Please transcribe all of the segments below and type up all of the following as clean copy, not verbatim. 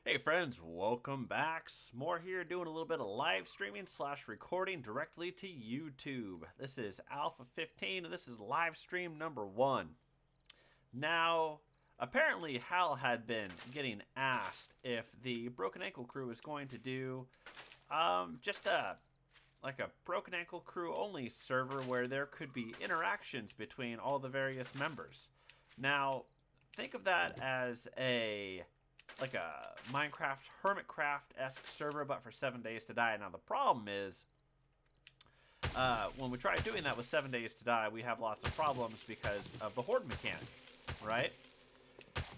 Hey friends, welcome back. S'more here doing a little bit of live streaming slash recording directly to YouTube. This is Alpha 15 and this is live stream number 1. Now, apparently Hal had been getting asked if the Broken Ankle crew is going to do just a Broken Ankle crew only server where there could be interactions between all the various members. Now, think of that as a Minecraft Hermitcraft-esque server, but for 7 Days to Die. Now, the problem is, when we try doing that with 7 Days to Die, we have lots of problems because of the horde mechanic, right?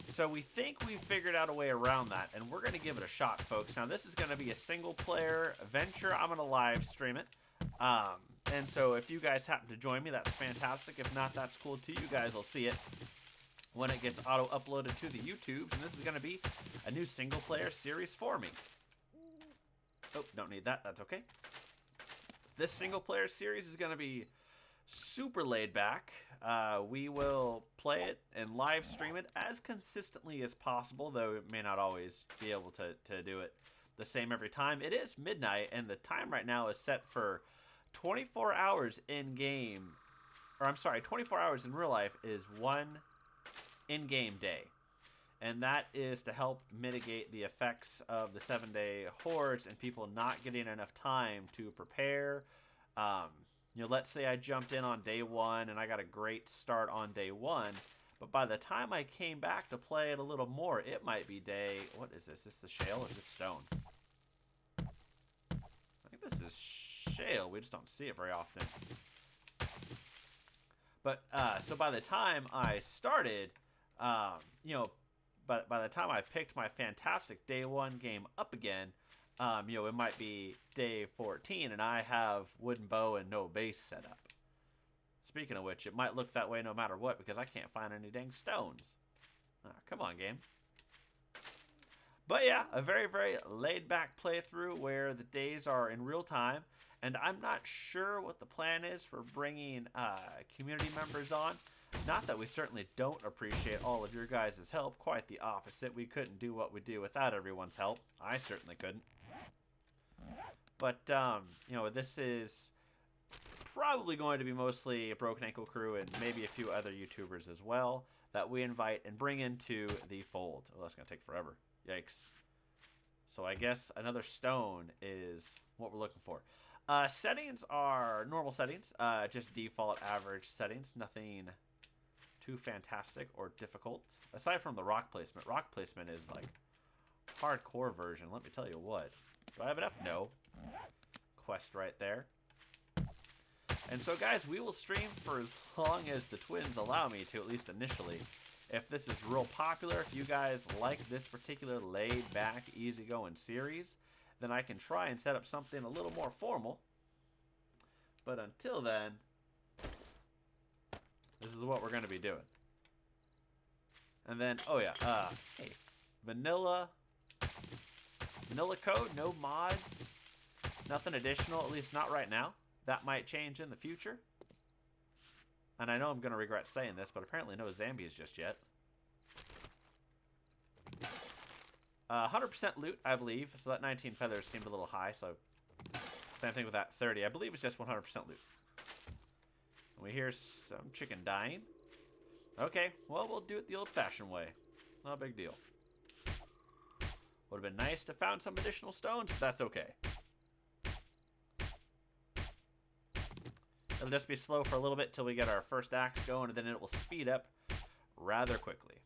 So we think we've figured out a way around that, and we're going to give it a shot, folks. Now, this is going to be a single-player venture. I'm going to live stream it. And so if you guys happen to join me, that's fantastic. If not, that's cool, too. You guys will see it when it gets auto-uploaded to the YouTubes, and this is going to be a new single-player series for me. Oh, don't need that. That's okay. This single-player series is going to be super laid back. We will play it and live stream it as consistently as possible, though it may not always be able to do it the same every time. It is midnight, and the time right now is set for 24 hours in-game. Or, I'm sorry, 24 hours in real life is one in-game day, and that is to help mitigate the effects of the 7-day hordes and people not getting enough time to prepare. Let's say I jumped in on day 1 and I got a great start on day 1, but by the time I came back to play it a little more, it might be what is this? Is this the shale or is this stone? I think this is shale. We just don't see it very often. But so by the time I started, but by the time I picked my fantastic day 1 game up again, it might be day 14 and I have wooden bow and no base set up. Speaking of which, it might look that way no matter what because I can't find any dang stones. Come on, game. But yeah, a very, very laid-back playthrough where the days are in real time, and I'm not sure what the plan is for bringing community members on. Not that we certainly don't appreciate all of your guys' help, quite the opposite. We couldn't do what we do without everyone's help. I certainly couldn't. But, this is probably going to be mostly a Broken Ankle crew and maybe a few other YouTubers as well that we invite and bring into the fold. Oh, that's going to take forever. Yikes. So I guess another stone is what we're looking for. Settings are normal settings, just default average settings, nothing too fantastic or difficult. Aside from the rock placement. Rock placement is like hardcore version, let me tell you what. Do I have enough? No. Quest right there. And so guys, we will stream for as long as the twins allow me to, at least initially. If this is real popular, if you guys like this particular laid-back, easygoing series, then I can try and set up something a little more formal. But until then, this is what we're going to be doing. And then, oh yeah, hey, vanilla code, no mods, nothing additional, at least not right now. That might change in the future. And I know I'm going to regret saying this, but apparently no zombies just yet. 100% loot, I believe. So that 19 feathers seemed a little high. So same thing with that 30. I believe it's just 100% loot. And we hear some chicken dying. Okay, well, we'll do it the old-fashioned way. Not a big deal. Would have been nice to have found some additional stones, but that's okay. It'll just be slow for a little bit till we get our first axe going, and then it will speed up rather quickly.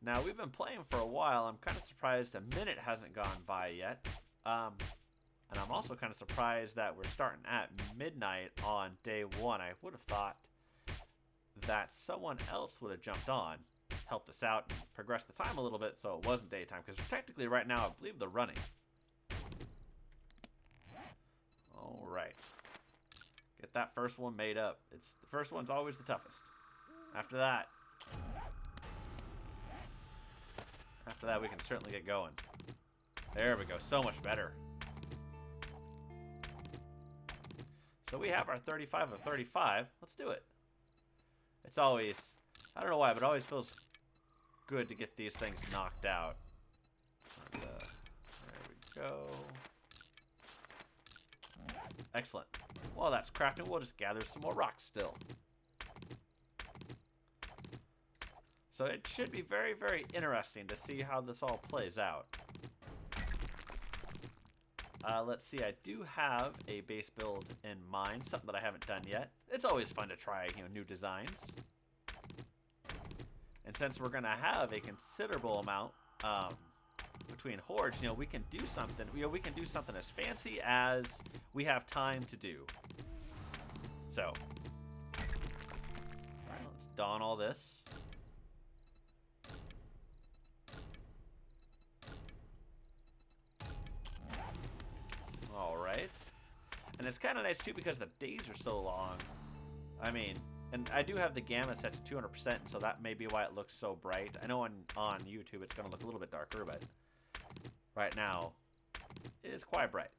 Now, we've been playing for a while. I'm kind of surprised a minute hasn't gone by yet. And I'm also kind of surprised that we're starting at midnight on day 1. I would have thought that someone else would have jumped on, helped us out, and progressed the time a little bit so it wasn't daytime. Because technically right now, I believe they're running. Alright. Get that first one made up. The first one's always the toughest. After that, we can certainly get going. There we go. So much better. So we have our 35 of 35. Let's do it. It's always, I don't know why, but it always feels good to get these things knocked out. And, there we go. Excellent. While that's crafting, we'll just gather some more rocks still. So it should be very, very interesting to see how this all plays out. Let's see, I do have a base build in mind, something that I haven't done yet. It's always fun to try, new designs. And since we're going to have a considerable amount between hordes, we can do something. We can do something as fancy as we have time to do. So, all right, let's don all this. All right, and it's kind of nice too because the days are so long. I mean, and I do have the gamma set to 200%, so that may be why it looks so bright. I know on YouTube it's going to look a little bit darker, but right now it is quite bright.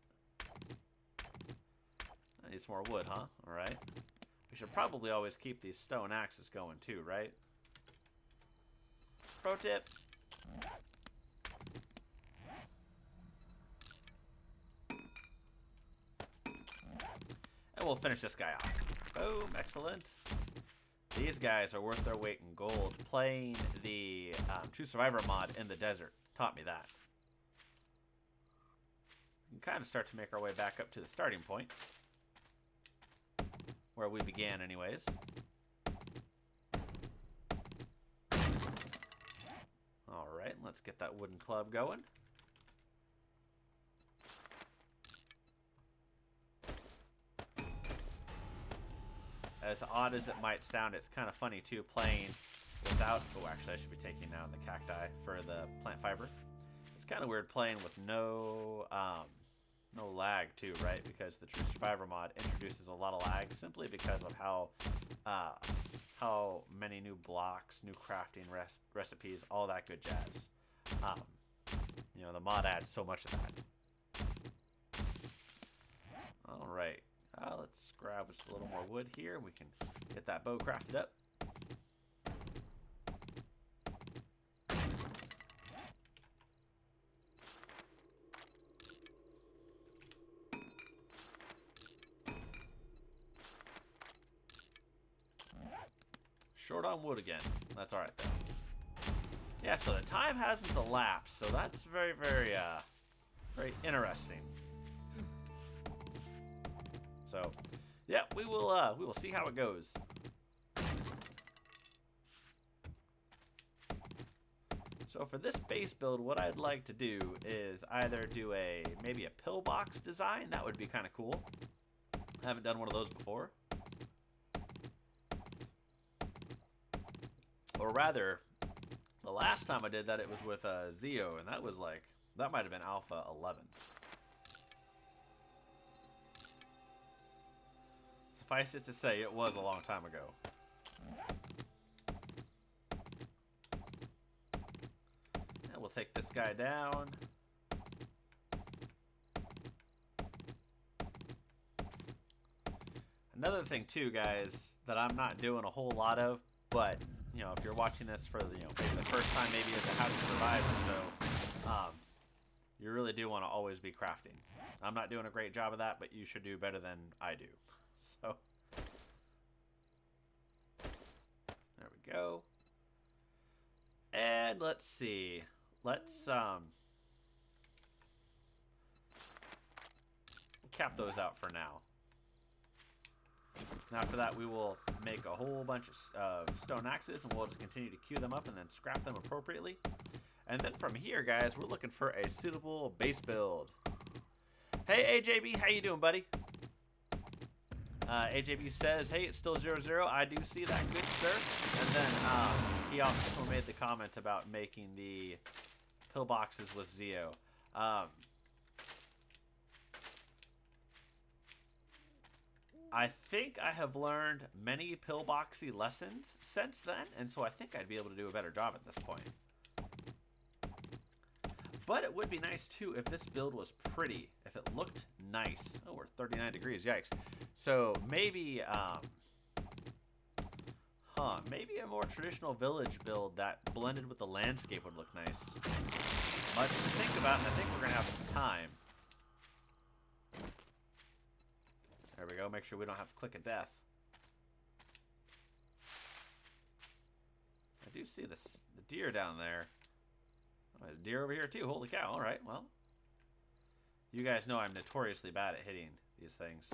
I need some more wood, huh? All right. We should probably always keep these stone axes going too, right? Pro tip. And we'll finish this guy off. Boom, excellent. These guys are worth their weight in gold. Playing the True Survivor mod in the desert taught me that. We can kind of start to make our way back up to the starting point. Where we began anyways. Alright, let's get that wooden club going. As odd as it might sound, it's kind of funny too, playing without... Oh, actually, I should be taking out the cacti for the plant fiber. It's kind of weird playing with no lag too, right? Because the True Survivor mod introduces a lot of lag simply because of how many new blocks, new crafting recipes, all that good jazz. The mod adds so much of that. All right. Let's grab just a little more wood here, and we can get that bow crafted up. Short on wood again. That's all right, though. Yeah, so the time hasn't elapsed, so that's very, very, very interesting. So, yeah, we will see how it goes. So for this base build, what I'd like to do is either do maybe a pillbox design. That would be kind of cool. I haven't done one of those before. Or rather, the last time I did that, it was with Zeo, and that might have been Alpha 11. Suffice it to say, it was a long time ago. And we'll take this guy down. Another thing too, guys, that I'm not doing a whole lot of, but if you're watching this for maybe the first time, maybe as a How to Survive, so you really do want to always be crafting. I'm not doing a great job of that, but you should do better than I do. So there we go. And let's see. Let's cap those out for now. And after that, we will make a whole bunch of stone axes, and we'll just continue to queue them up and then scrap them appropriately. And then from here, guys, we're looking for a suitable base build. Hey, AJB, how you doing, buddy? AJB says, hey, it's still 0-0. I do see that, good sir. And then he also made the comment about making the pillboxes with Zeo. I think I have learned many pillboxy lessons since then, and so I think I'd be able to do a better job at this point. But it would be nice, too, if this build was pretty, if it looked nice. Oh, we're 39 degrees, yikes. So maybe, Huh, maybe a more traditional village build that blended with the landscape would look nice. Much to think about, and I think we're going to have some time. There we go. Make sure we don't have click of death. I do see the deer down there. Oh, there's a deer over here too. Holy cow. All right, well. You guys know I'm notoriously bad at hitting these things.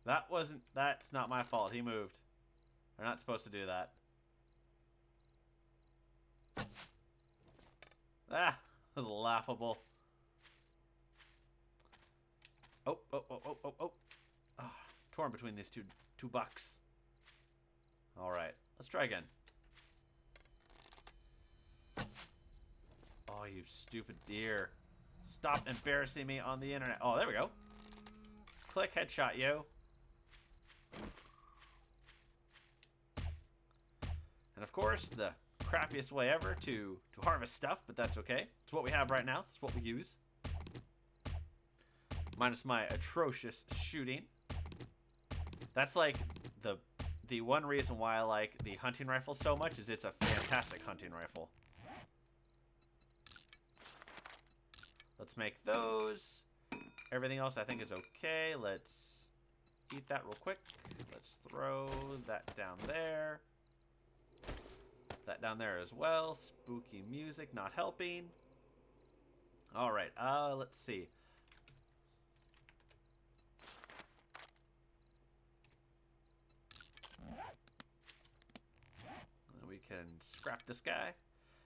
That's not my fault. He moved. They're not supposed to do that. Ah, that was laughable. Oh. Torn between these two bucks. All right, let's try again. Oh, you stupid deer. Stop embarrassing me on the internet. Oh, there we go. Click, headshot, yo. And of course, the crappiest way ever to harvest stuff, but that's okay. It's what we have right now. It's what we use. Minus my atrocious shooting. That's like the one reason why I like the hunting rifle so much is it's a fantastic hunting rifle. Let's make those. Everything else I think is okay. Let's eat that real quick. Let's throw that down there. That down there as well. Spooky music not helping. All right, let's see. We can scrap this guy.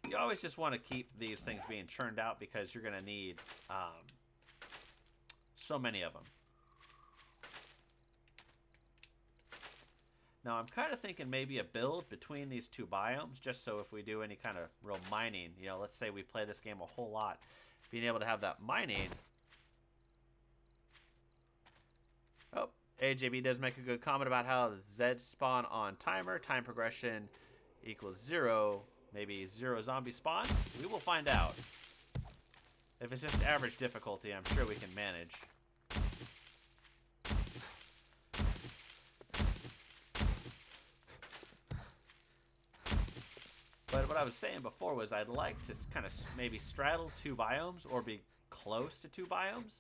You always just want to keep these things being churned out because you're going to need so many of them. Now, I'm kind of thinking maybe a build between these two biomes, just so if we do any kind of real mining, you know, let's say we play this game a whole lot, being able to have that mining. Oh, AJB does make a good comment about how the Z spawn on timer, time progression equals 0, maybe 0 zombie spawns. We will find out. If it's just average difficulty, I'm sure we can manage. But what I was saying before was I'd like to kind of maybe straddle two biomes or be close to two biomes.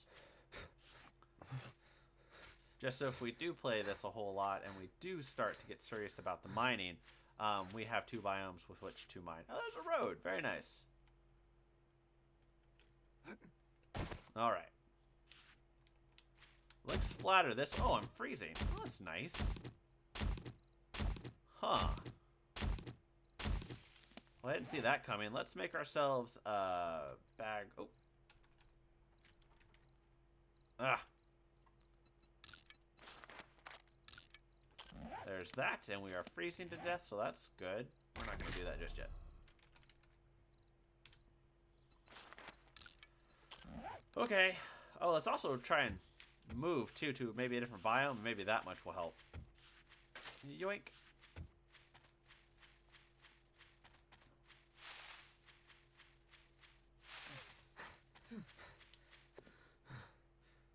Just so if we do play this a whole lot and we do start to get serious about the mining, we have two biomes with which to mine. Oh, there's a road. Very nice. All right. Let's flatter this. Oh, I'm freezing. Oh, that's nice. Huh. Well, I didn't see that coming. Let's make ourselves a bag. Oh. Ah. There's that, and we are freezing to death, so that's good. We're not going to do that just yet. Okay. Oh, let's also try and move, too, to maybe a different biome. Maybe that much will help. Yoink.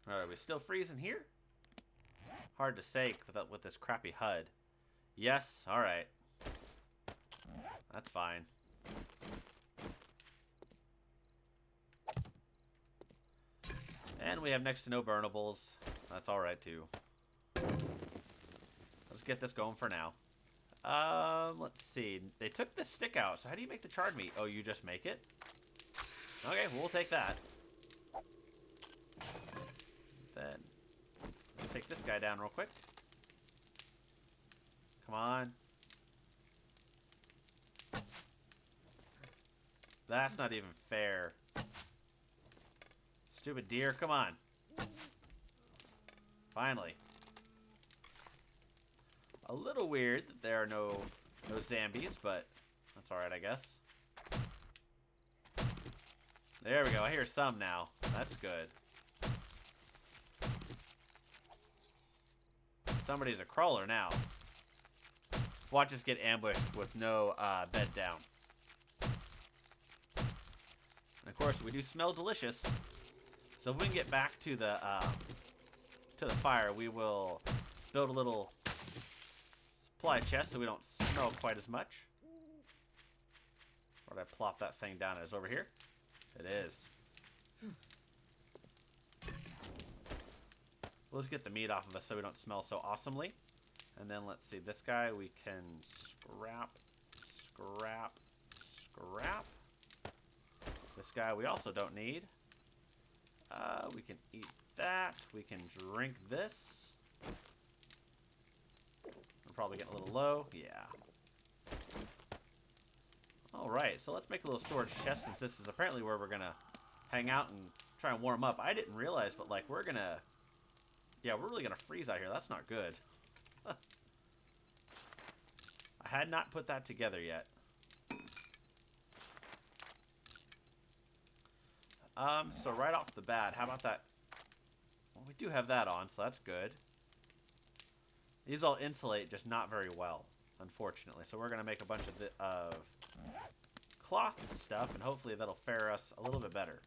Alright, are we still freezing here? Hard to say with this crappy HUD. Yes, alright. That's fine. And we have next to no burnables. That's alright too. Let's get this going for now. Let's see. They took the stick out, so how do you make the charred meat? Oh, you just make it? Okay, we'll take that. Then let's take this guy down real quick. Come on. That's not even fair. Stupid deer, come on. Finally. A little weird that there are no zombies, but that's alright, I guess. There we go. I hear some now. That's good. Somebody's a crawler now. Watch us get ambushed with no bed down. And of course, we do smell delicious. So if we can get back to the fire, we will build a little supply chest so we don't smell quite as much. Where did I plop that thing down? It's over here. It is. Let's get the meat off of us so we don't smell so awesomely. And then let's see, this guy we can scrap, scrap, scrap. This guy we also don't need. We can eat that. We can drink this. We're probably getting a little low. Yeah. Alright, so let's make a little storage chest since this is apparently where we're going to hang out and try and warm up. I didn't realize, but like we're going to... Yeah, we're really going to freeze out here. That's not good. I had not put that together yet. So right off the bat, how about that? Well, we do have that on, so that's good. These all insulate, just not very well, unfortunately. So we're going to make a bunch of cloth and stuff, and hopefully that'll fare us a little bit better.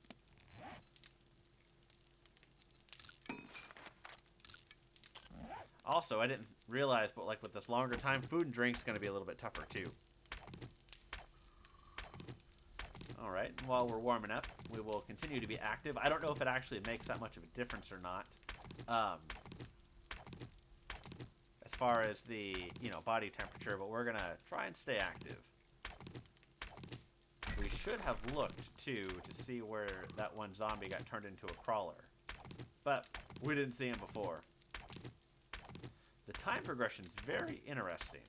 Also, I didn't realize, but like with this longer time, food and drink's going to be a little bit tougher too. Alright, and while we're warming up, we will continue to be active. I don't know if it actually makes that much of a difference or not. As far as the, body temperature, but we're going to try and stay active. We should have looked, too, to see where that one zombie got turned into a crawler. But we didn't see him before. The time progression is very interesting.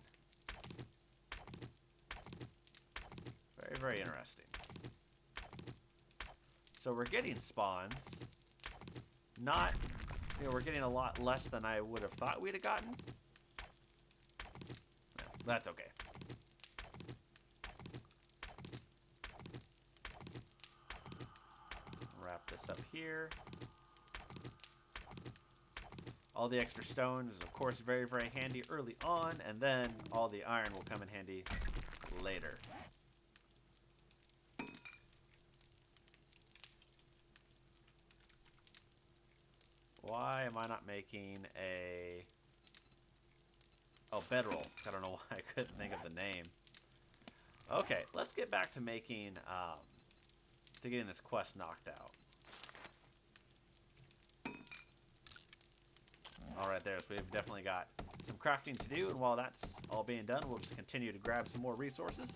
Very, very interesting. So we're getting spawns. Not, we're getting a lot less than I would have thought we'd have gotten. No, that's okay. Wrap this up here. All the extra stones is, of course, very, very handy early on, and then all the iron will come in handy later. Why am I not making a... Oh, bedroll. I don't know why I couldn't think of the name. Okay, let's get back to making, to getting this quest knocked out. Alright there, so we've definitely got some crafting to do, and while that's all being done, we'll just continue to grab some more resources.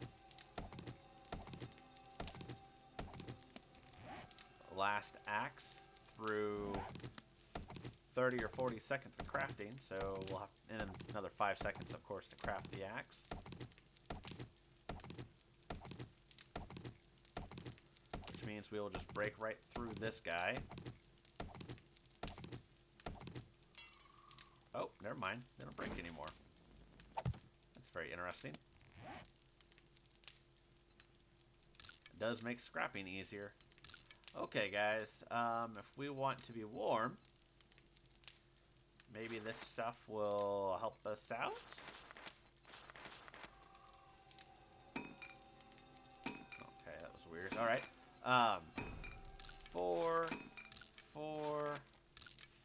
Last axe through 30 or 40 seconds of crafting, so we'll have in another 5 seconds, of course, to craft the axe. Which means we will just break right through this guy. Oh, never mind. They don't break anymore. That's very interesting. It does make scrapping easier. Okay, guys. If we want to be warm, maybe this stuff will help us out. Okay, that was weird. All right. 4, 4,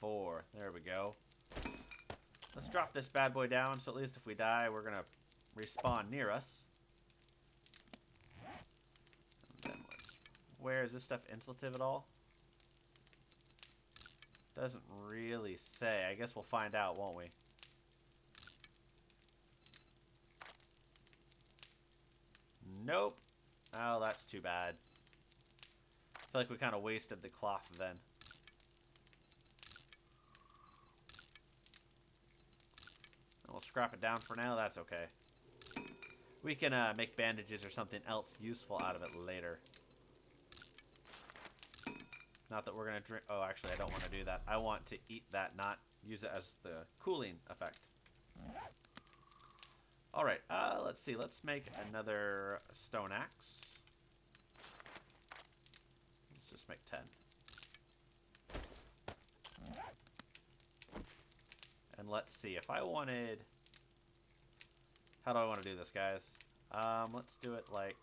4. There we go. Let's drop this bad boy down, so at least if we die, we're going to respawn near us. And then where is this stuff insulative at all? Doesn't really say. I guess we'll find out, won't we? Nope. Oh, that's too bad. I feel like we kind of wasted the cloth then. We'll scrap it down for now. That's okay. We can make bandages or something else useful out of it later. Not that we're going to drink... Oh, actually, I don't want to do that. I want to eat that, not use it as the cooling effect. Alright, let's see. Let's make another stone axe. Let's just make 10. And let's see, if I wanted... How do I want to do this, guys? Let's do it like...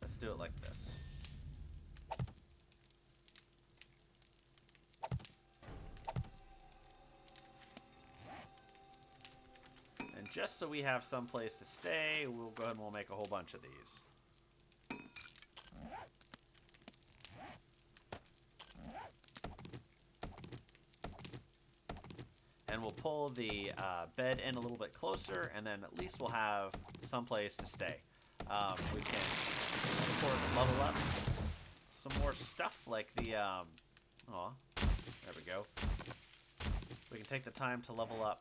Let's do it like this. just so we have some place to stay, we'll go ahead and we'll make a whole bunch of these. And we'll pull the bed in a little bit closer, and then at least we'll have some place to stay. We can, of course, level up some more stuff like the, there we go. We can take the time to level up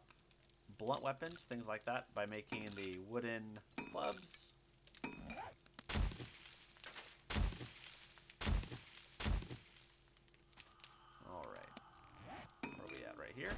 blunt weapons, things like that, by making the wooden clubs. Alright. Where are we at right here?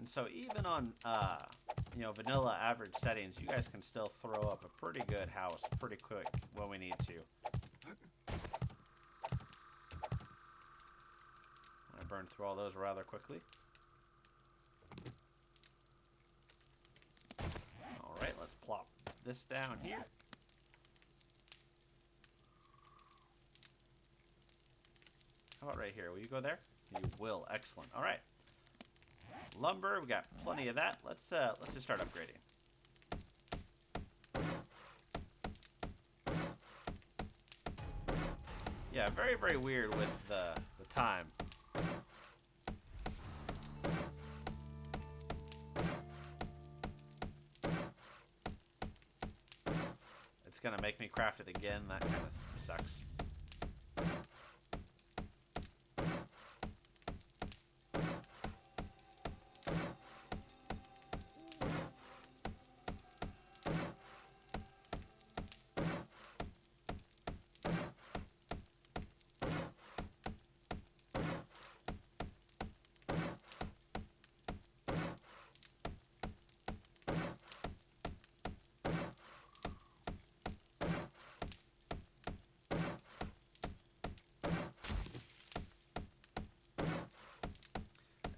So even on, you know, vanilla average settings, you guys can still throw up a pretty good house pretty quick when we need to. I burned through all those rather quickly. Alright, let's plop this down here. How about right here? Will you go there? You will. Excellent. Alright. Lumber, we got plenty of that. Let's just start upgrading. Yeah, very, very weird with the time. It's gonna make me craft it again. That kind of sucks.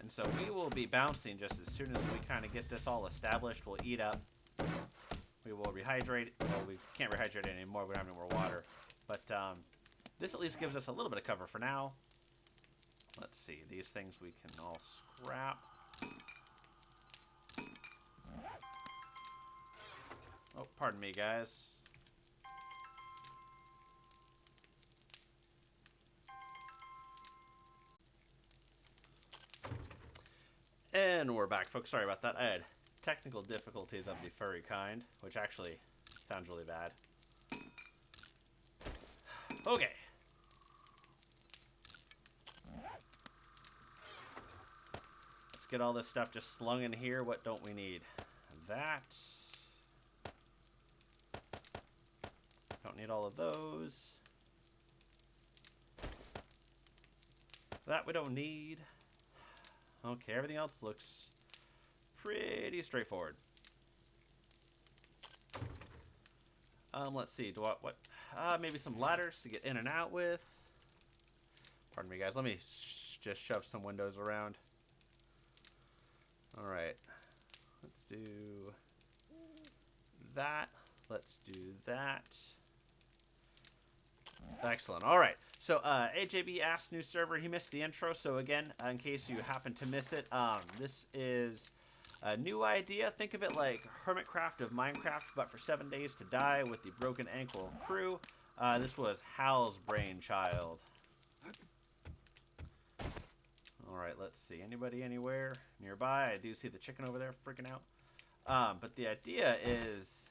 So we will be bouncing just as soon as we kind of get this all established. We'll eat up. We will rehydrate. Well, we can't rehydrate anymore. We don't have any more water. But this at least gives us a little bit of cover for now. Let's see. These things we can all scrap. Oh, pardon me, guys. And we're back, folks. Sorry about that. I had technical difficulties of the furry kind, which actually sounds really bad. Okay. Let's get all this stuff just slung in here. What don't we need? That. Don't need all of those. That we don't need. Okay, everything else looks pretty straightforward. Let's see. Maybe some ladders to get in and out with. Pardon me, guys. Let me just shove some windows around. All right. Let's do that. Let's do that. Excellent. All right. So AJB asked new server. He missed the intro. So again, in case you happen to miss it, this is a new idea. Think of it like Hermitcraft of Minecraft, but for 7 days to die with the broken ankle crew. This was Hal's brainchild. All right. Let's see. Anybody anywhere nearby? I do see the chicken over there freaking out. But the idea is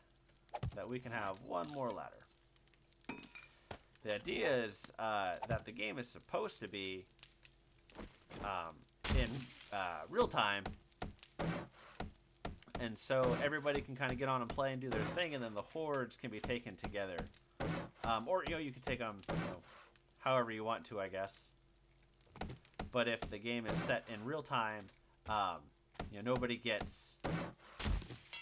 that we can have one more ladder. The idea is that the game is supposed to be in real time, and so everybody can kind of get on and play and do their thing, and then the hordes can be taken together. Or you can take them however you want to, I guess. But if the game is set in real time, nobody gets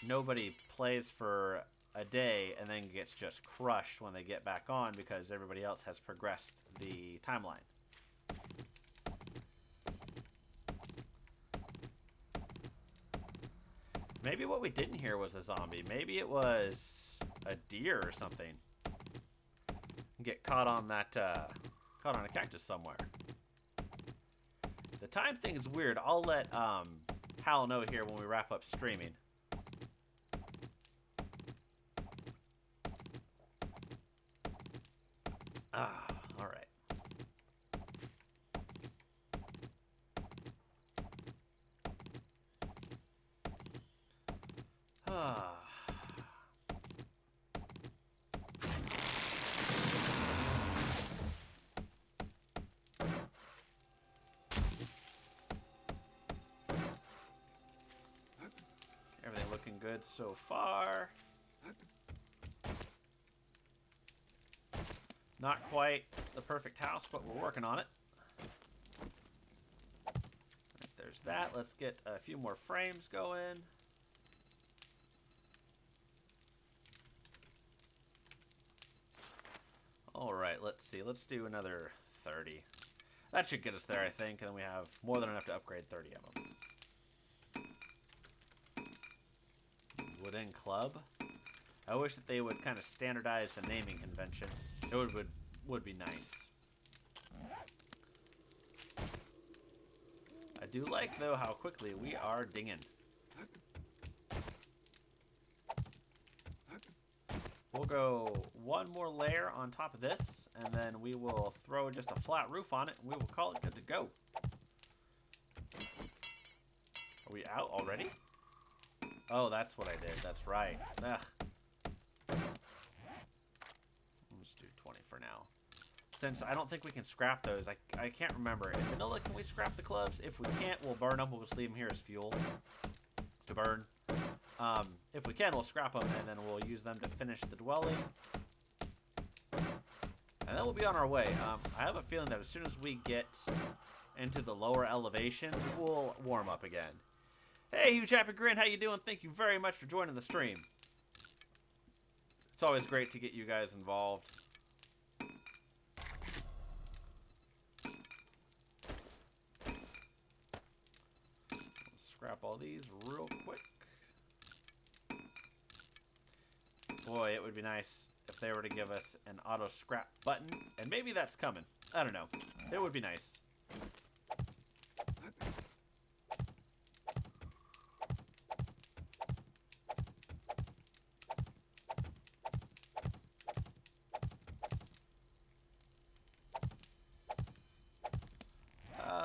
nobody plays for a day and then gets just crushed when they get back on because everybody else has progressed the timeline. Maybe what we didn't hear was a zombie. Maybe it was a deer or something. Get caught on that, caught on a cactus somewhere. The time thing is weird. I'll let Hal know here when we wrap up streaming. Ah, all right. Ah. Everything looking good so far. Not quite the perfect house, but we're working on it. Right, there's that. Let's get a few more frames going. All right, let's see. Let's do another 30. That should get us there, I think, and then we have more than enough to upgrade 30 of them. Wooden club. I wish that they would kind of standardize the naming convention. It would be nice. I do like, though, how quickly we are dinging. We'll go one more layer on top of this, and then we will throw just a flat roof on it, and we will call it good to go. Are we out already? Oh, that's what I did. That's right. Ugh. Let's do 20 for now. Since I don't think we can scrap those, I can't remember. In vanilla, can we scrap the clubs? If we can't, we'll burn them. We'll just leave them here as fuel to burn. If we can, we'll scrap them, and then we'll use them to finish the dwelling. And then we'll be on our way. I have a feeling that as soon as we get into the lower elevations, we'll warm up again. Hey, Huge Happy Grin, how you doing? Thank you very much for joining the stream. It's always great to get you guys involved. Let's scrap all these real quick. Boy, it would be nice if they were to give us an auto scrap button, and maybe that's coming. I don't know. It would be nice.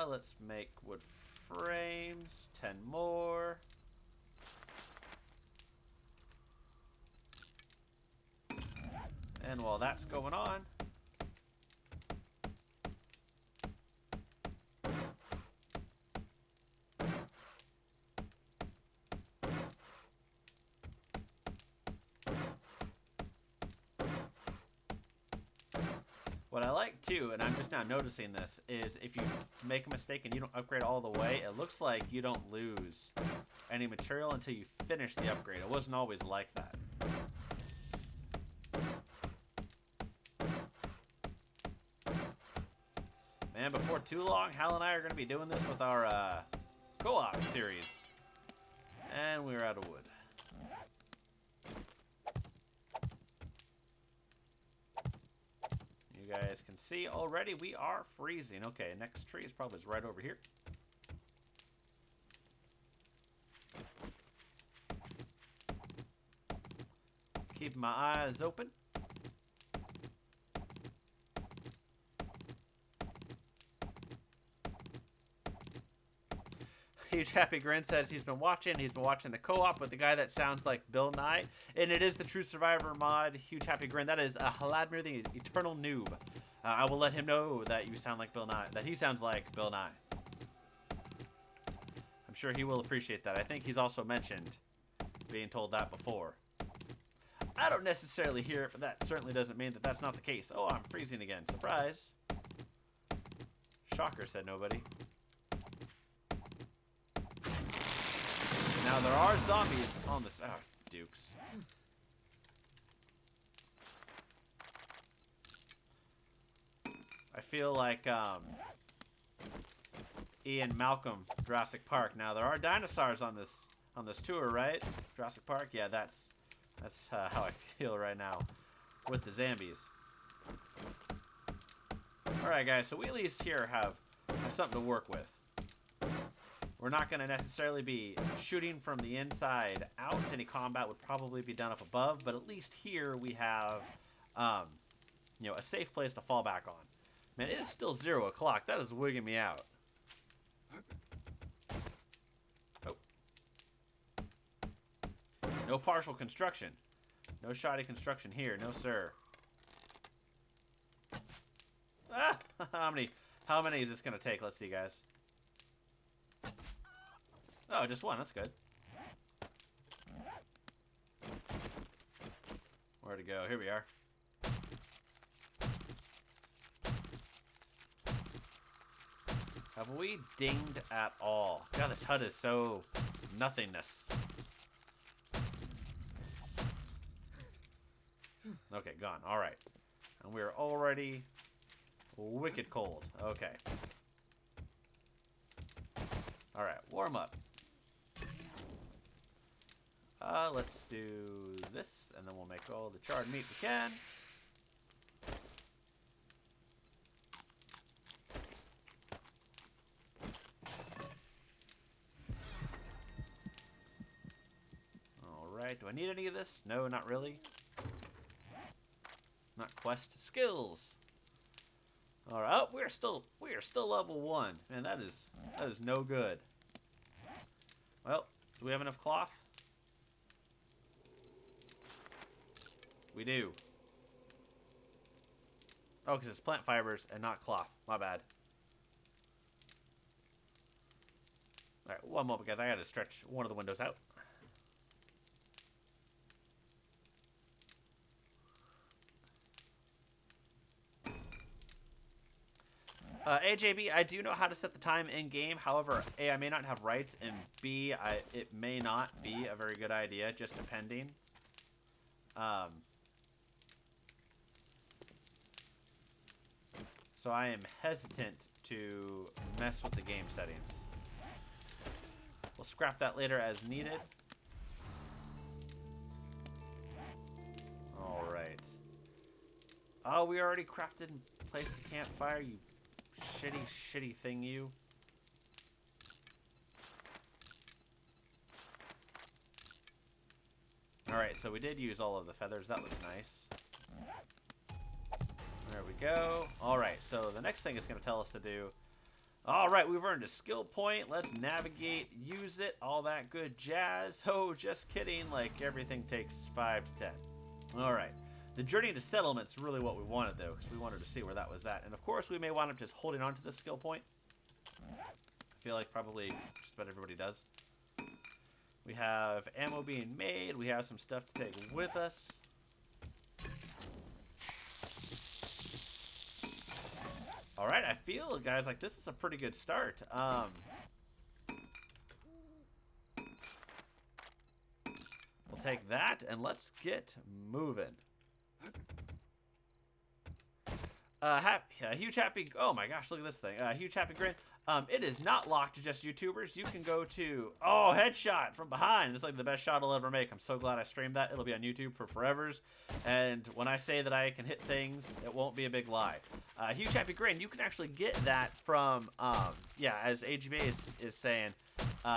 Let's make wood frames. 10 more. And while that's going on, what I like too, and I'm just now noticing this, is if you make a mistake and you don't upgrade all the way, it looks like you don't lose any material until you finish the upgrade. It wasn't always like that. And before too long, Hal and I are going to be doing this with our co-op series. And we're out of wood. You guys can see already we are freezing. Okay, next tree is probably right over here. Keep my eyes open. Huge Happy Grin says he's been watching the co-op with the guy that sounds like Bill Nye, and it is the True Survivor mod. Huge Happy Grin, that is Haladmir the Eternal Noob. I will let him know that you sound like Bill Nye, that he sounds like Bill Nye. I'm sure he will appreciate that. I think he's also mentioned being told that before. I don't necessarily hear it, but that certainly doesn't mean that that's not the case. Oh, I'm freezing again. Surprise. Shocker, said nobody. Now Now, there are zombies on this... Oh, dukes. I feel like, Ian Malcolm, Jurassic Park. Now, there are dinosaurs on this tour, right? Jurassic Park? Yeah, that's how I feel right now with the zombies. Alright, guys, so we at least here have something to work with. We're not going to necessarily be shooting from the inside out. Any combat would probably be done up above, but at least here we have, you know, a safe place to fall back on. Man, it is still 0 o'clock. That is wigging me out. Oh. No partial construction. No shoddy construction here. No, sir. Ah! How many is this going to take? Let's see, guys. Oh, just one. That's good. Where to go? Here we are. Have we dinged at all? God, this hut is so nothingness. Okay, gone. All right. And we're already wicked cold. Okay. All right, warm up. Let's do this, and then we'll make all the charred meat we can. All right, do I need any of this? No, not really. Not quest skills. All right, oh, we are still level 1. Man, that is no good. Well, do we have enough cloth? We do. Oh, because it's plant fibers and not cloth. My bad. All right, one moment, guys. I got to stretch one of the windows out. AJB, I do know how to set the time in game. However, A, I may not have rights, and B, it may not be a very good idea, just depending. So I am hesitant to mess with the game settings. We'll scrap that later as needed. All right. Oh, we already crafted and placed the campfire, you shitty thing, you. Alright, so we did use all of the feathers. That was nice. There we go. Alright, so the next thing it's going to tell us to do. Alright, we've earned a skill point. Let's navigate, use it, all that good jazz. Oh, just kidding. Like, everything takes 5 to 10. Alright. The journey to settlement's really what we wanted, though, because we wanted to see where that was at. And, of course, we may wind up just holding on to this skill point. I feel like probably just about everybody does. We have ammo being made. We have some stuff to take with us. All right, I feel, guys, like this is a pretty good start. We'll take that, and let's get moving. Huge happy. Oh my gosh, look at this thing. Huge happy grin. It is not locked to just YouTubers. You can go to headshot from behind. It's like the best shot I'll ever make. I'm so glad I streamed that. It'll be on YouTube for forevers. And when I say that I can hit things, it won't be a big lie. Huge happy grin. You can actually get that from as AGB is saying,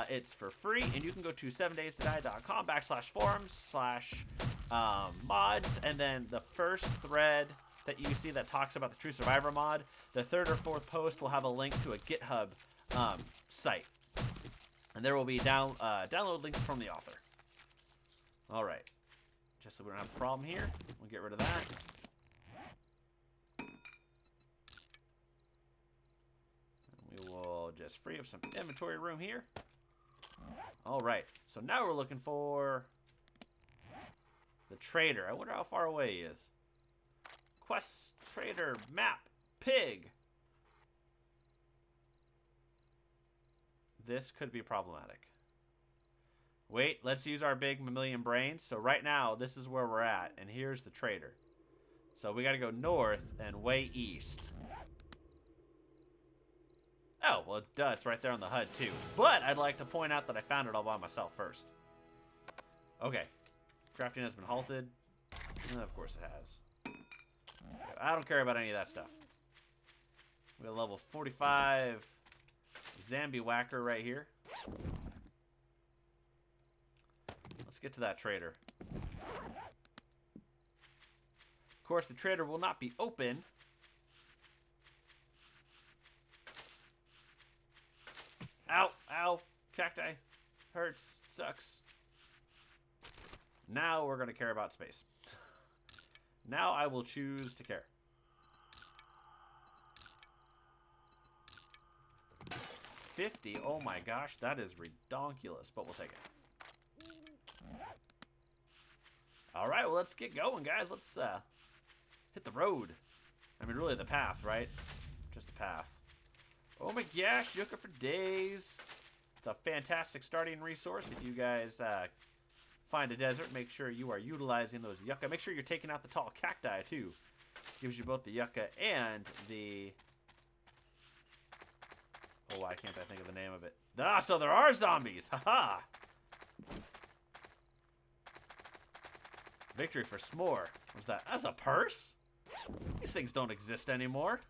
it's for free, and you can go to 7daystoDie.com/forums/mods, and then the first thread that you see that talks about the True Survivor mod, the 3rd or 4th post will have a link to a GitHub site. And there will be download links from the author. All right. Just so we don't have a problem here, we'll get rid of that. And we will just free up some inventory room here. All right. So now we're looking for the trader. I wonder how far away he is. Quest, trader, map, pig. This could be problematic. Wait, let's use our big mammalian brains. So right now, this is where we're at, and here's the trader. So we gotta go north and way east. Oh, well, duh, it's right there on the HUD, too. But I'd like to point out that I found it all by myself first. Okay. Crafting has been halted. Of course it has. I don't care about any of that stuff. We got level 45 Zambi Whacker right here. Let's get to that trader. Of course, the trader will not be open. Ow, ow, cacti. Hurts, sucks. Now we're going to care about space. Now I will choose to care. 50, oh my gosh, that is redonkulous, but we'll take it. Alright, well, let's get going, guys. Let's hit the road. I mean, really the path, right? Just a path. Oh my gosh, yucca for days. It's a fantastic starting resource. If you guys find a desert, make sure you are utilizing those yucca. Make sure you're taking out the tall cacti, too. Gives you both the yucca and the... Oh, why can't I think of the name of it? Ah, so there are zombies! Haha! Victory for S'more. What's that? That's a purse? These things don't exist anymore.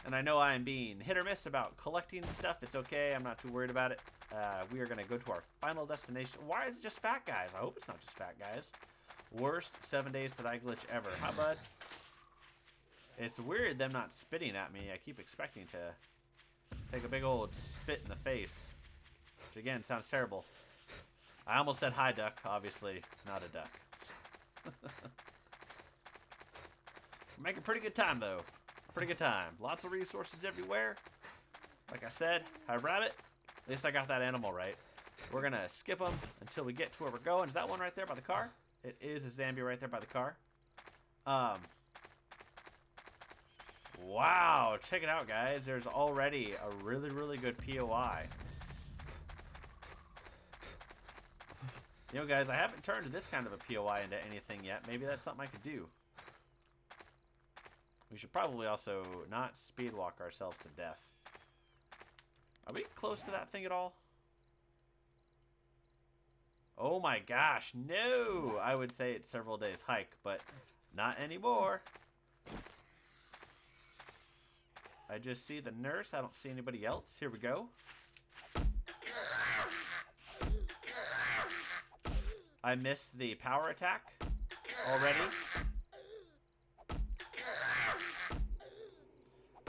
And I know I am being hit or miss about collecting stuff. It's okay. I'm not too worried about it. We are going to go to our final destination. Why is it just fat guys? I hope it's not just fat guys. Worst 7 days to die glitch ever. Huh, bud? It's weird them not spitting at me. I keep expecting to take a big old spit in the face. Which, again, sounds terrible. I almost said hi, duck. Obviously, not a duck. We're making pretty good time, though. Pretty good time. Lots of resources everywhere. Like I said, hi, rabbit. At least I got that animal right. We're going to skip them until we get to where we're going. Is that one right there by the car? It is a Zambi right there by the car. Wow, check it out, guys. There's already a really, really good POI. You know, guys, I haven't turned this kind of a POI into anything yet. Maybe that's something I could do. We should probably also not speedwalk ourselves to death. Are we close to that thing at all? Oh my gosh, no! I would say it's several days hike, but not anymore. I just see the nurse. I don't see anybody else. Here we go. I missed the power attack already.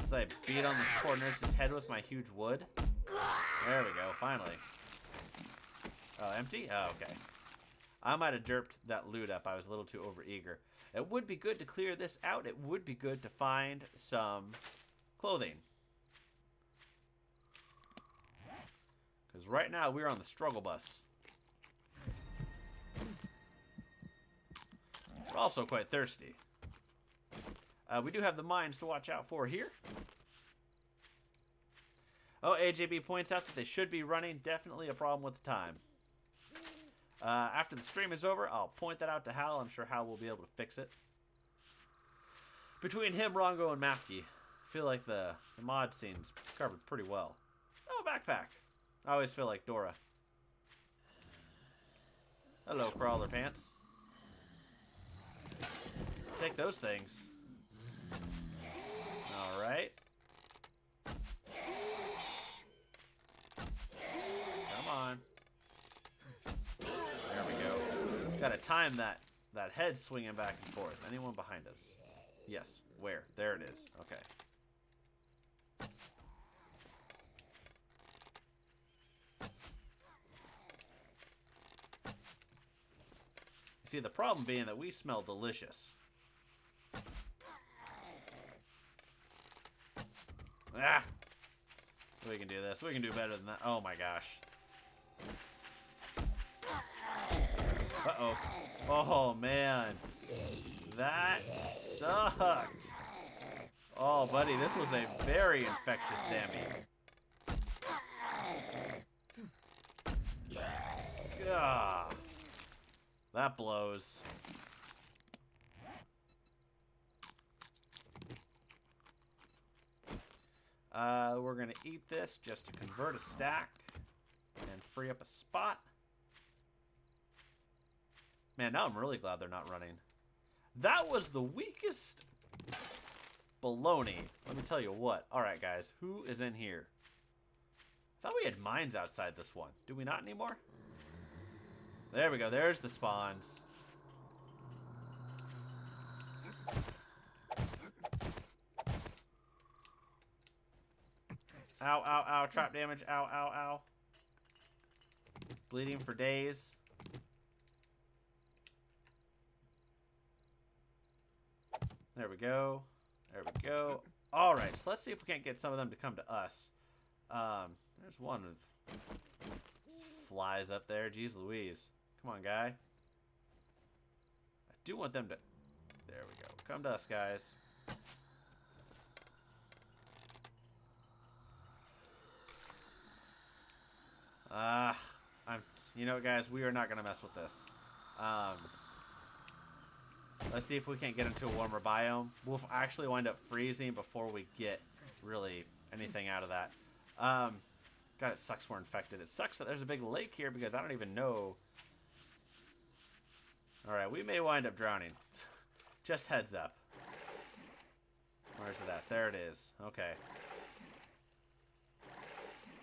As I beat on this poor nurse's head with my huge wood. There we go, finally. Oh, empty? Oh, okay. I might have derped that loot up. I was a little too overeager. It would be good to clear this out. It would be good to find some clothing. Because right now we're on the struggle bus. We're also quite thirsty. We do have the mines to watch out for here. Oh, AJB points out that they should be running. Definitely a problem with the time. After the stream is over, I'll point that out to Hal. I'm sure Hal will be able to fix it. Between him, Rongo, and Mafki, I feel like the mod scene's covered pretty well. Oh, backpack. I always feel like Dora. Hello, crawler pants. Take those things. Alright. Come on. There we go. Gotta time that head swinging back and forth. Anyone behind us? Yes. Where? There it is. Okay. See, the problem being that we smell delicious. Ah! We can do this. We can do better than that. Oh my gosh. Uh-oh. Oh, man. That sucked. Oh, buddy, this was a very infectious Zambi. Yeah. That blows. We're going to eat this just to convert a stack and free up a spot. Man, now I'm really glad they're not running. That was the weakest baloney. Let me tell you what. Alright, guys. Who is in here? I thought we had mines outside this one. Do we not anymore? There we go. There's the spawns. Ow, ow, ow. Trap damage. Ow, ow, ow. Bleeding for days. There we go. There we go. Alright, so let's see if we can't get some of them to come to us. There's one of flies up there. Jeez Louise. Come on, guy. I do want them to... There we go. Come to us, guys. You know what, guys? We are not going to mess with this. Let's see if we can't get into a warmer biome. We'll actually wind up freezing before we get really anything out of that. God, it sucks we're infected. It sucks that there's a big lake here because I don't even know. Alright, we may wind up drowning. Just heads up. Where's it at? There it is. Okay.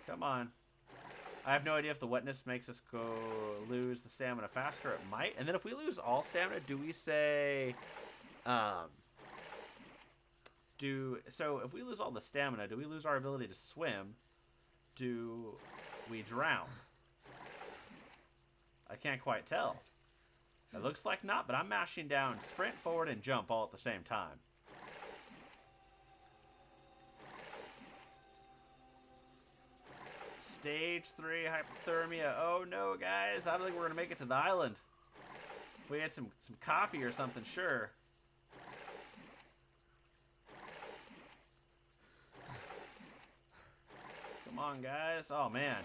Come on. I have no idea if the wetness makes us go lose the stamina faster. It might. And then if we lose all stamina, do we say... So if we lose all the stamina, do we lose our ability to swim? Do we drown? I can't quite tell. It looks like not, but I'm mashing down sprint, forward, and jump all at the same time. Stage 3 hypothermia. Oh no, guys. I don't think we're going to make it to the island. If we had some coffee or something, sure. Come on, guys. Oh, man.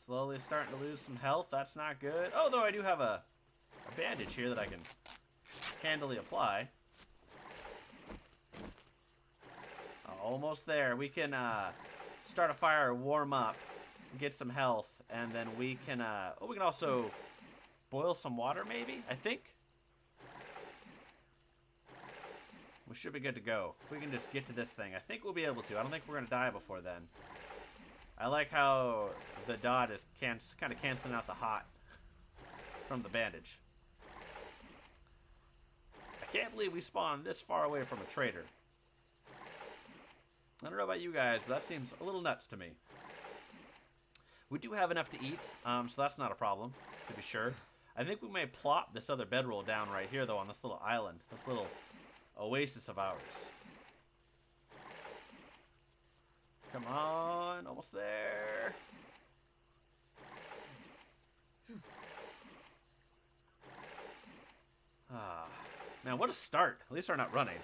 Slowly starting to lose some health. That's not good. Oh, though I do have a bandage here that I can handily apply. Almost there. We can start a fire, warm up, get some health, and then we can we can also boil some water, maybe, I think. We should be good to go. If we can just get to this thing, I think we'll be able to. I don't think we're going to die before then. I like how the dot is kind of canceling out the hot from the bandage. I can't believe we spawned this far away from a trader. I don't know about you guys, but that seems a little nuts to me. We do have enough to eat, so that's not a problem, to be sure. I think we may plop this other bedroll down right here, though, on this little island. This little oasis of ours. Come on, almost there. Ah, man, what a start. At least we're not running.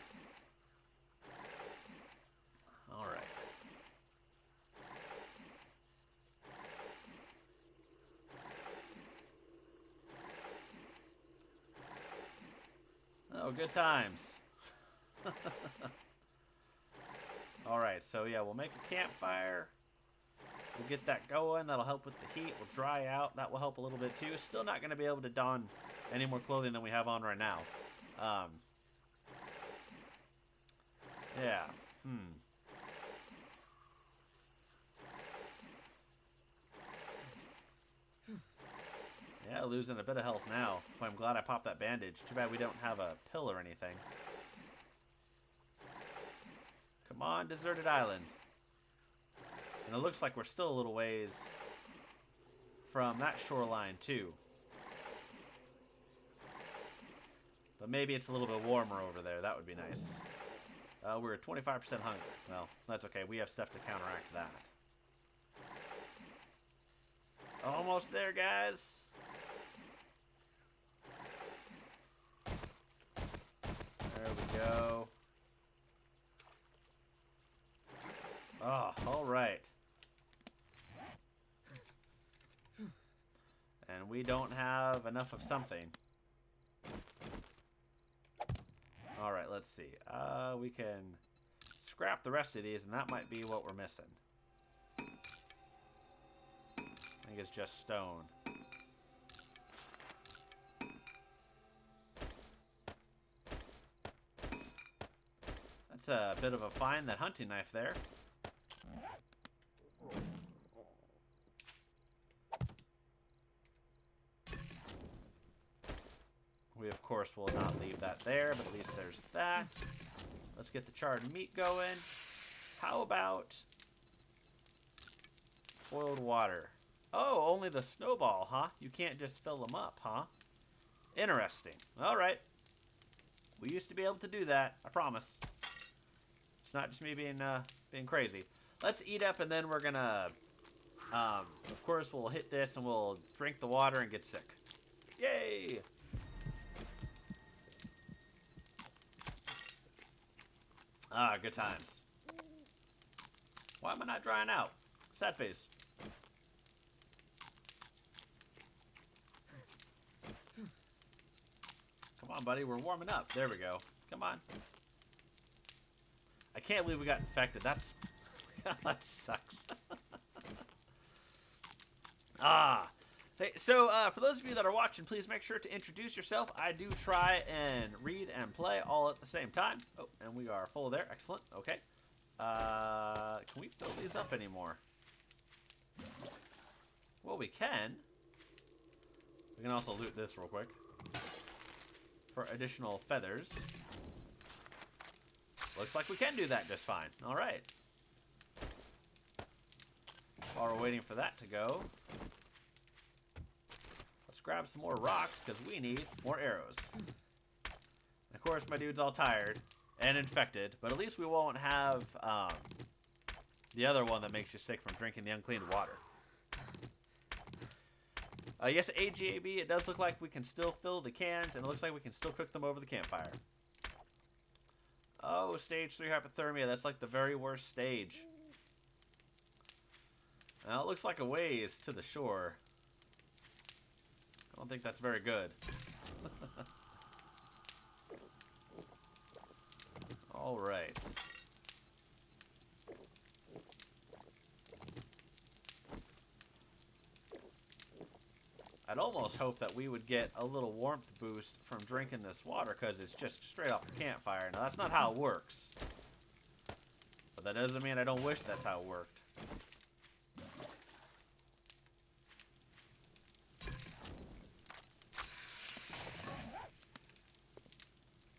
All right. Oh, good times. All right, so yeah, we'll make a campfire. We'll get that going. That'll help with the heat. We'll dry out. That will help a little bit too. Still not going to be able to don any more clothing than we have on right now. Yeah. Yeah, losing a bit of health now. But I'm glad I popped that bandage. Too bad we don't have a pill or anything. Come on, deserted island. And it looks like we're still a little ways from that shoreline, too. But maybe it's a little bit warmer over there. That would be nice. We're at 25% hunger. Well, that's okay. We have stuff to counteract that. Almost there, guys. There we go. Oh, all right. And we don't have enough of something. Alright, let's see. We can scrap the rest of these, and that might be what we're missing. I think it's just stone. That's a bit of a find, that hunting knife there. We, of course, will not leave that there, but at least there's that. Let's get the charred meat going. How about boiled water? Oh, only the snowball, huh? You can't just fill them up, huh? Interesting. All right. We used to be able to do that, I promise. It's not just me being crazy. Let's eat up, and then we're gonna, of course, we'll hit this, and we'll drink the water and get sick. Yay! Ah, good times. Why am I not drying out? Sad face. Come on, buddy. We're warming up. There we go. Come on. I can't believe we got infected. That's... that sucks. Hey, so, for those of you that are watching, please make sure to introduce yourself. I do try and read and play all at the same time. Oh, and we are full there. Excellent. Okay. Can we fill these up anymore? Well, we can. We can also loot this real quick for additional feathers. Looks like we can do that just fine. All right. While we're waiting for that to go, let's grab some more rocks because we need more arrows. And of course, my dude's all tired and infected, but at least we won't have the other one that makes you sick from drinking the unclean water. Yes, AGAB, it does look like we can still fill the cans, and it looks like we can still cook them over the campfire. Oh, stage 3 hypothermia. That's like the very worst stage. Now, it looks like a ways to the shore. I don't think that's very good. All right. I'd almost hope that we would get a little warmth boost from drinking this water because it's just straight off the campfire. Now, that's not how it works. But that doesn't mean I don't wish that's how it worked.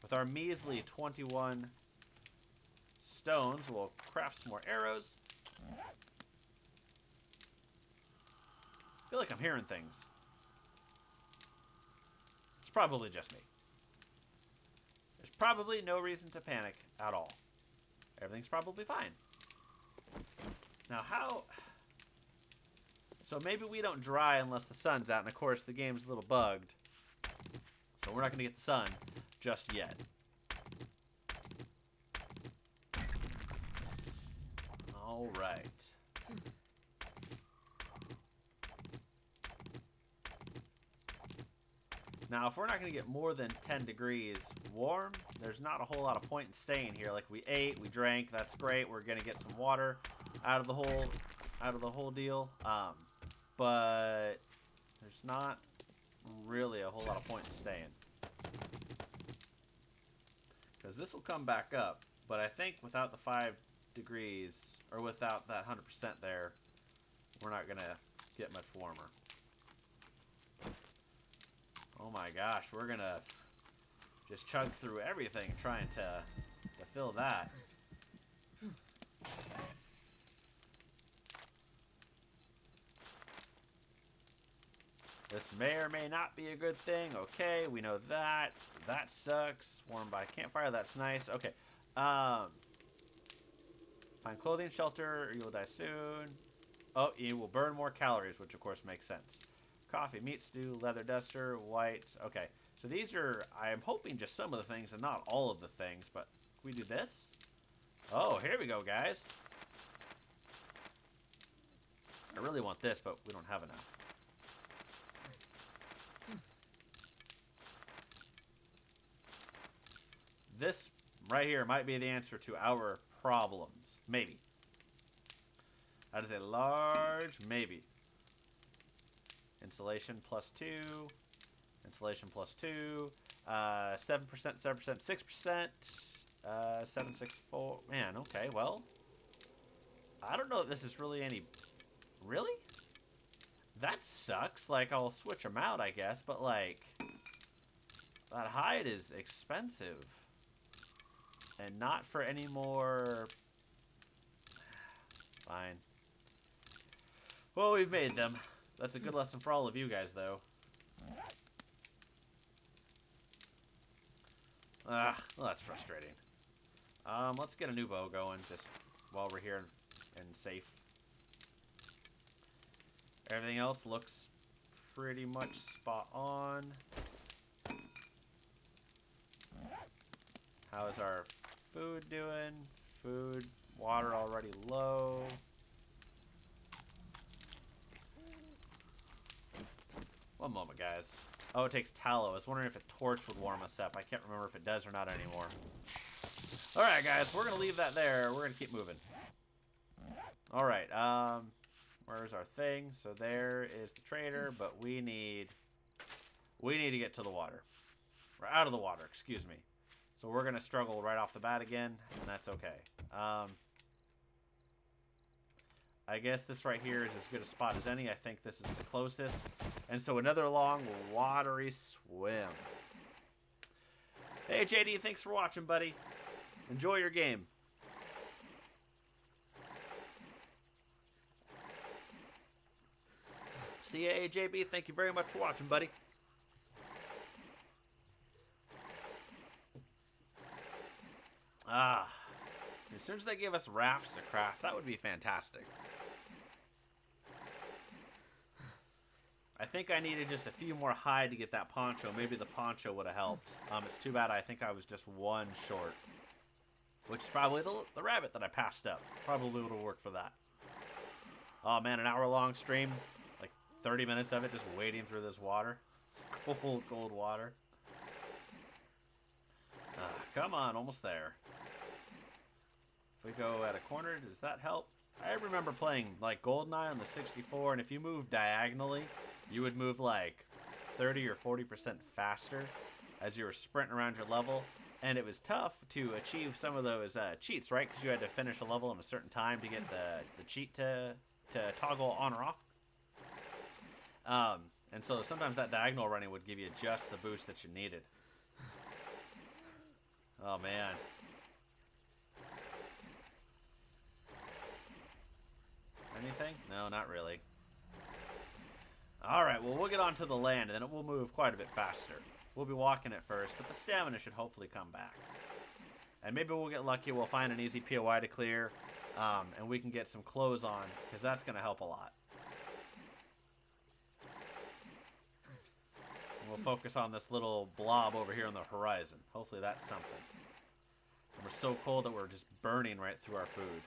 With our measly 21 stones, we'll craft some more arrows. I feel like I'm hearing things. It's probably just me. There's probably no reason to panic at all. Everything's probably fine. Now, how... So maybe we don't dry unless the sun's out, and of course the game's a little bugged. So we're not going to get the sun just yet. All right. Now, if we're not going to get more than 10 degrees warm, there's not a whole lot of point in staying here. Like, we ate, we drank, that's great. We're going to get some water out of the whole deal. But there's not really a whole lot of point in staying. Because this will come back up, but I think without the 5 degrees, or without that 100% there, we're not going to get much warmer. Oh my gosh, we're going to just chug through everything trying to fill that. This may or may not be a good thing. Okay, we know that. That sucks. Warmed by campfire, that's nice. Okay. Find clothing, shelter, or you will die soon. Oh, you will burn more calories, which of course makes sense. Coffee, meat stew, leather duster, white. Okay, so these are, I am hoping, just some of the things and not all of the things, but can we do this? Oh, here we go, guys. I really want this, but we don't have enough. this right here might be the answer to our problems. Maybe. That is a large maybe. Insulation +2. Insulation +2. 7%, 7%, 6%. 764. Man, okay, well. I don't know if this is really any... Really? That sucks. Like, I'll switch them out, I guess, but, like... That hide is expensive. And not for any more... Fine. Well, we've made them. That's a good lesson for all of you guys, though. Well, that's frustrating. Let's get a new bow going, just while we're here and safe. Everything else looks pretty much spot on. How is our food doing? Food, water already low. One moment, guys. Oh, it takes tallow. I was wondering if a torch would warm us up. I can't remember if it does or not anymore. Alright, guys. We're going to leave that there. We're going to keep moving. Alright. Where's our thing? So there is the trader, but we need to get to the water. We're out of the water, excuse me. So we're going to struggle right off the bat again, and that's okay. I guess this right here is as good a spot as any. I think this is the closest. And so another long, watery swim. Hey, JD, thanks for watching, buddy. Enjoy your game. CAJB, thank you very much for watching, buddy. As soon as they give us rafts to craft, that would be fantastic. I think I needed just a few more hide to get that poncho. Maybe the poncho would have helped. It's too bad I think I was just one short. Which is probably the rabbit that I passed up. Probably would have worked for that. Oh man, an hour-long stream. Like 30 minutes of it just wading through this water. It's cold, cold water. Come on, almost there. If we go at a corner, does that help? I remember playing like GoldenEye on the 64, and if you move diagonally, you would move like 30 or 40% faster as you were sprinting around your level. And it was tough to achieve some of those cheats, right? Because you had to finish a level in a certain time to get the cheat to toggle on or off. And so sometimes that diagonal running would give you just the boost that you needed. Oh, man. Anything? No, not really. Alright, well, we'll get onto the land, and then it will move quite a bit faster. We'll be walking at first, but the stamina should hopefully come back. And maybe we'll get lucky, we'll find an easy POI to clear, and we can get some clothes on, because that's going to help a lot. And we'll focus on this little blob over here on the horizon. Hopefully that's something. And we're so cold that we're just burning right through our food.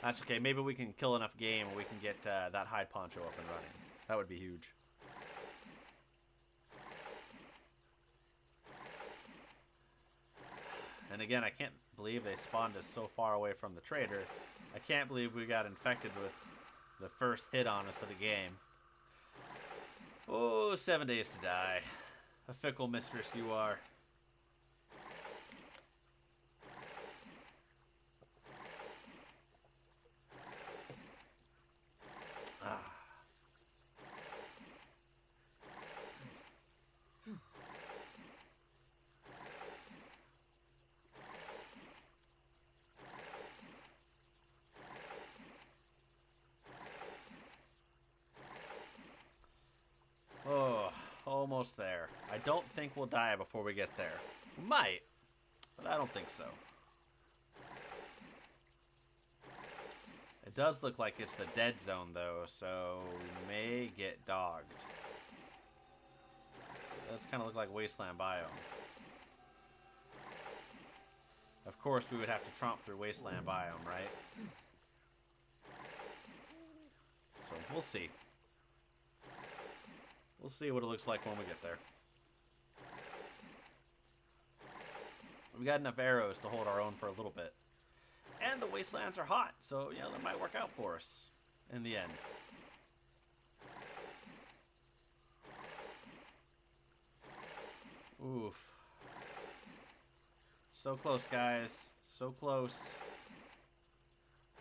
That's okay. Maybe we can kill enough game and we can get that hide poncho up and running. That would be huge. And again, I can't believe they spawned us so far away from the trader. I can't believe we got infected with the first hit on us of the game. Oh, 7 days to die. A fickle mistress you are. Oh, almost there. I don't think we'll die before we get there. We might, but I don't think so. It does look like it's the dead zone, though, so we may get dogged. It does kind of look like wasteland biome. Of course, we would have to tromp through wasteland biome, right? So, we'll see. We'll see what it looks like when we get there. We got enough arrows to hold our own for a little bit. And the wastelands are hot, so yeah, that might work out for us in the end. Oof. So close, guys. So close.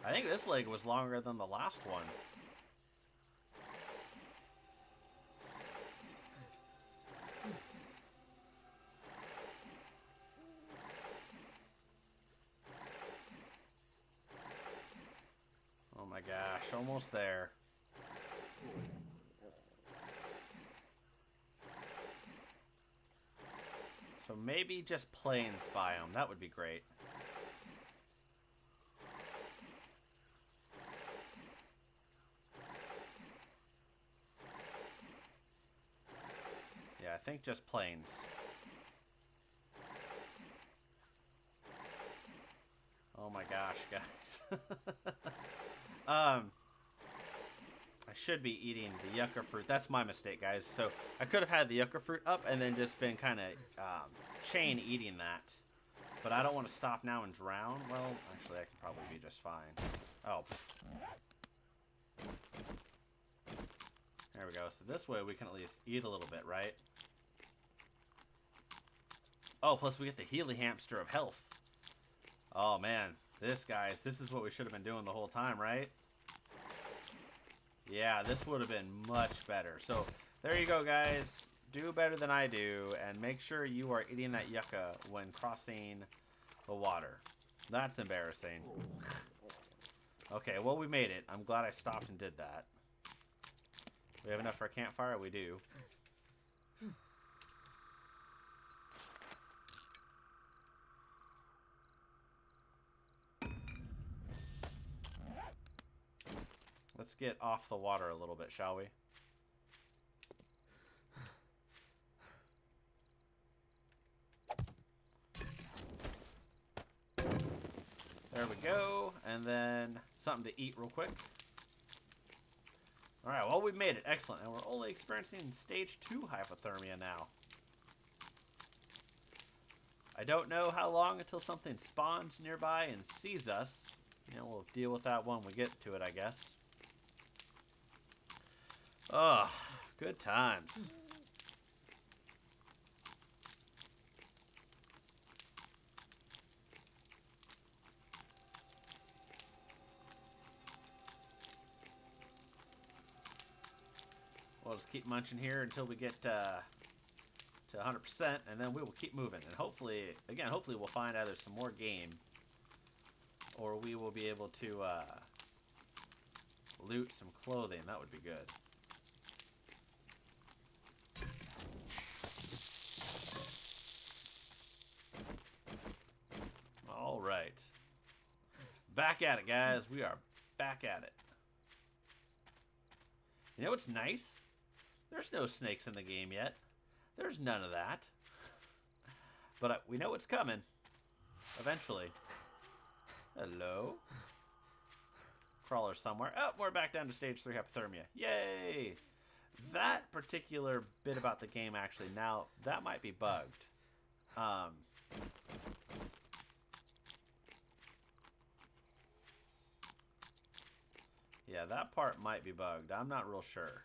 I think this leg was longer than the last one. Oh my gosh, almost there. So maybe just plains biome, that would be great. Yeah, I think just plains. Oh my gosh, guys. I should be eating the yucca fruit. That's my mistake, guys. So I could have had the yucca fruit up and then just been kind of chain eating that. But I don't want to stop now and drown. Well, actually, I can probably be just fine. Oh, there we go. So this way we can at least eat a little bit, right? Oh, plus we get the Healy Hamster of health. Oh, man. This, guys, this is what we should have been doing the whole time, right? Yeah, this would have been much better. So, there you go, guys. Do better than I do, and make sure you are eating that yucca when crossing the water. That's embarrassing. Okay, well, we made it. I'm glad I stopped and did that. We have enough for a campfire? We do. Let's get off the water a little bit, shall we? There we go. And then something to eat real quick. Alright, well, we've made it. Excellent. And we're only experiencing stage 2 hypothermia now. I don't know how long until something spawns nearby and sees us. You know, we'll deal with that when we get to it, I guess. Oh, good times. We'll just keep munching here until we get to 100%, and then we will keep moving. And hopefully, again, hopefully we'll find either some more game, or we will be able to loot some clothing. That would be good. All right. Back at it, guys. We are back at it. You know what's nice? There's no snakes in the game yet. There's none of that. But we know it's coming. Eventually. Hello? Crawler somewhere. Oh, we're back down to stage 3 hypothermia. Yay! That particular bit about the game, actually, now, that might be bugged. Yeah, that part might be bugged. I'm not real sure.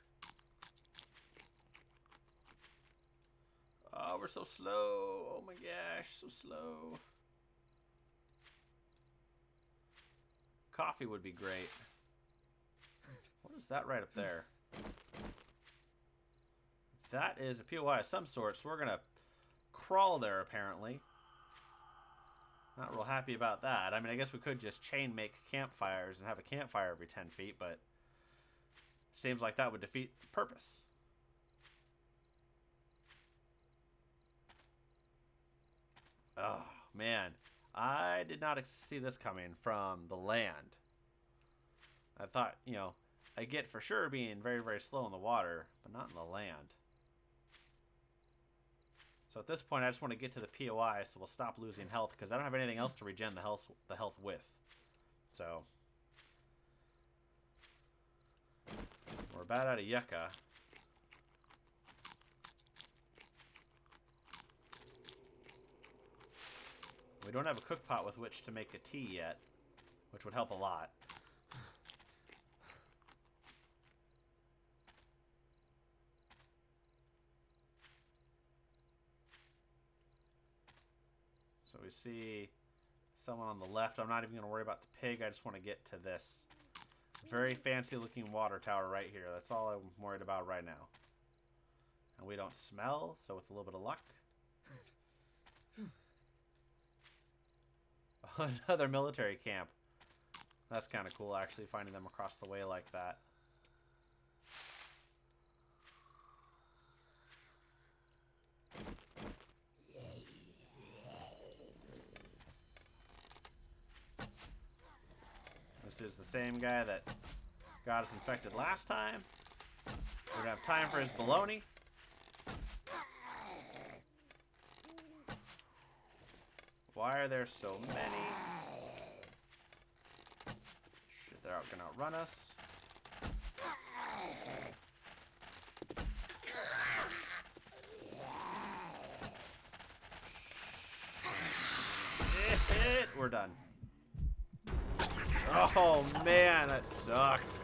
Oh, we're so slow. Oh my gosh, so slow. Coffee would be great. What is that right up there? That is a POI of some sort, so we're going to crawl there, apparently. Not real happy about that. I mean, I guess we could just chain make campfires and have a campfire every 10 feet, but seems like that would defeat the purpose. Oh, man. I did not see this coming from the land. I thought, you know, I get for sure being very, very slow in the water, but not in the land. So at this point, I just want to get to the POI, so we'll stop losing health, because I don't have anything else to regen the health with. So we're about out of yucca. We don't have a cook pot with which to make a tea yet, which would help a lot. So we see someone on the left. I'm not even going to worry about the pig. I just want to get to this very fancy looking water tower right here. That's all I'm worried about right now. And we don't smell, so with a little bit of luck. Another military camp. That's kind of cool, actually, finding them across the way like that. This is the same guy that got us infected last time. We don't have time for his baloney. Why are there so many? Shit, they're gonna outrun us. We're done. Oh man, that sucked.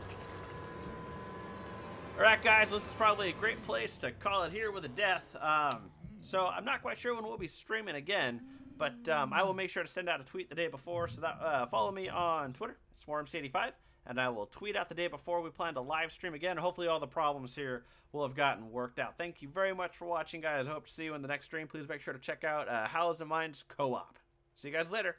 Alright guys, this is probably a great place to call it here with a death. So I'm not quite sure when we'll be streaming again, but I will make sure to send out a tweet the day before. So that follow me on Twitter, SwarmC85, and I will tweet out the day before we plan to live stream again. Hopefully all the problems here will have gotten worked out. Thank you very much for watching, guys. I hope to see you in the next stream. Please make sure to check out Howls and Minds Co-op. See you guys later.